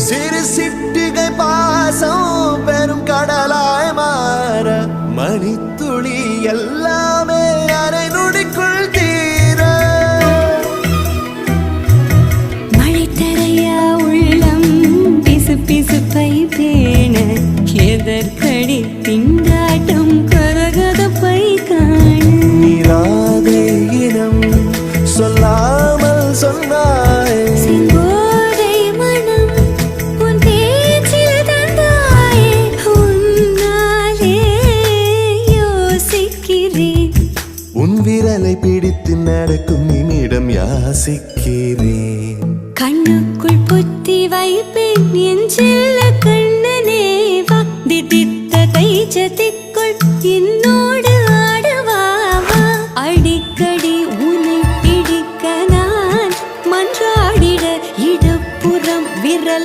சிறு சிட்டிகை பாசம் பெரும் கடலாய் மாற மணித்துளி எல்லாமே அரை நொடிக்குள் தீர மழை தரையா உள்ளம் பிசு பிசுப்பை பேண எதற்கடி திண்டாட்டம் கரகதப்பை காண நீராதை இனம் சொல்லாமல் சொன்னாய் செங்கோதை மனம் உன் பேச்சில் தந்தாயே உன்னாலே யோசிக்கிறேன் உன் விரலை பிடித்து நடக்கும் நிமிடம் யாசிக்கிறேன் கண்ணுக்குள் புத்தி வைப்பேன் என் செல்ல கண்ணனே வா திதித்த கைச்சத்திற்குள் என்னோடு